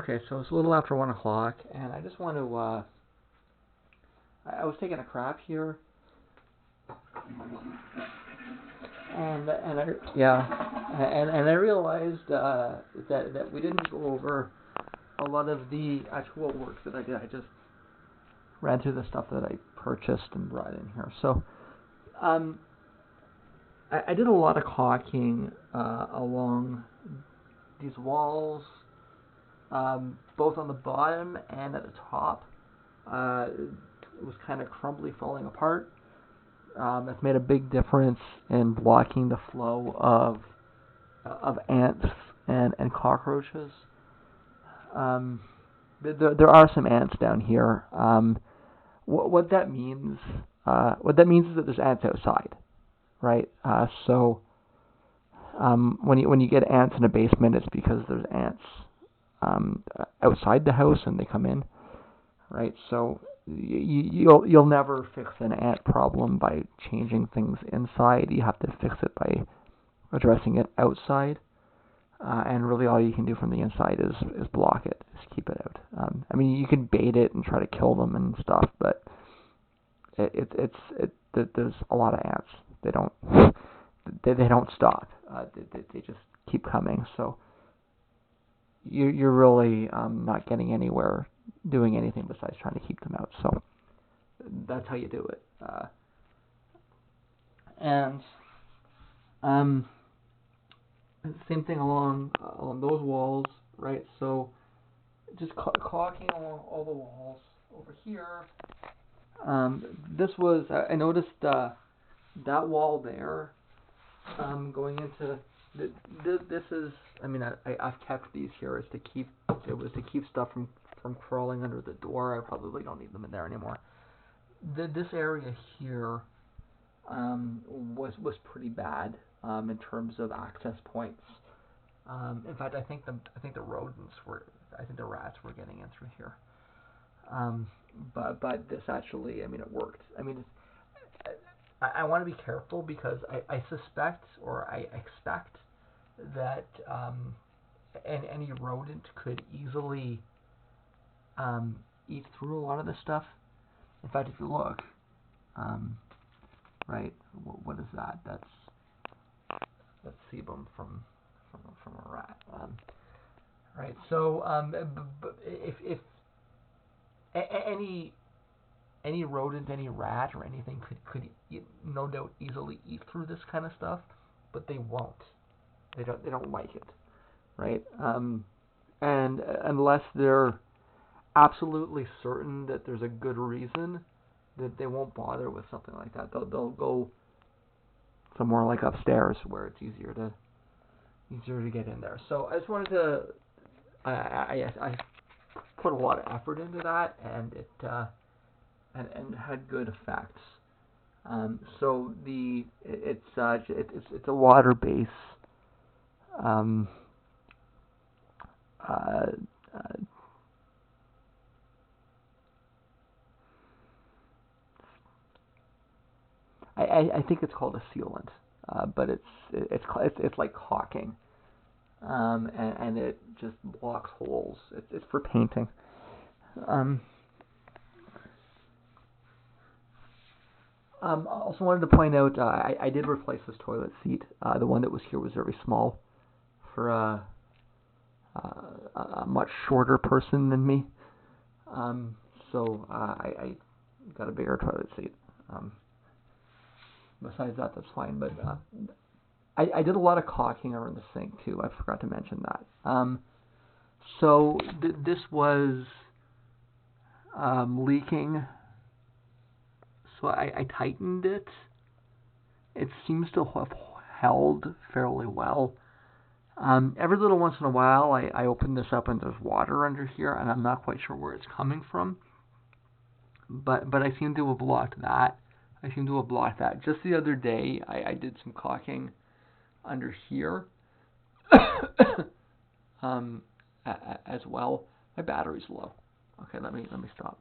Okay, so it's a little after 1 o'clock, and I just want to, I was taking a crap here, and I realized that we didn't go over a lot of the actual work that I did. I just ran through the stuff that I purchased and brought in here. So, I did a lot of caulking along these walls, both on the bottom and at the top. It was kind of crumbly, falling apart. That's made a big difference in blocking the flow of ants and cockroaches. There are some ants down here. What that means is that there's ants outside, right? So when you get ants in a basement, it's because there's ants outside the house and they come in, right? So you'll never fix an ant problem by changing things inside. You have to fix it by addressing it outside. And really all you can do from the inside is block it, is keep it out. I mean, you can bait it and try to kill them and stuff, but there's a lot of ants. They don't stop. They just keep coming. So you're really not getting anywhere doing anything besides trying to keep them out. So that's how you do it. Same thing along those walls, right? So just caulking along all the walls over here. This was, I noticed that wall there, going into this is, I mean, I've kept these here to keep stuff from crawling under the door. I probably don't need them in there anymore. This area here was pretty bad in terms of access points. In fact, I think the rats were getting in through here. But this actually, I mean, it worked. I mean, I want to be careful because I suspect or I expect that any rodent could easily eat through a lot of this stuff. In fact, if you look, right, what is that? That's sebum from a rat. Right. So if any rodent, any rat, or anything could no doubt easily eat through this kind of stuff, but they won't. They don't like it, right? And unless they're absolutely certain that there's a good reason, that they won't bother with something like that. They'll go somewhere like upstairs where it's easier to get in there. So I just wanted to I put a lot of effort into that, and it and had good effects. So it's a water base. I think it's called a sealant, but it's like caulking, and it just blocks holes. It's for painting. Also wanted to point out, I did replace this toilet seat. The one that was here was very small for a much shorter person than me. So I got a bigger toilet seat. Besides that, that's fine. But I did a lot of caulking around the sink too. I forgot to mention that. So this was leaking. So I tightened it. It seems to have held fairly well. Every little once in a while, I open this up and there's water under here, and I'm not quite sure where it's coming from. But I seem to have blocked that. Just the other day, I did some caulking under here as well. My battery's low. Okay, let me stop.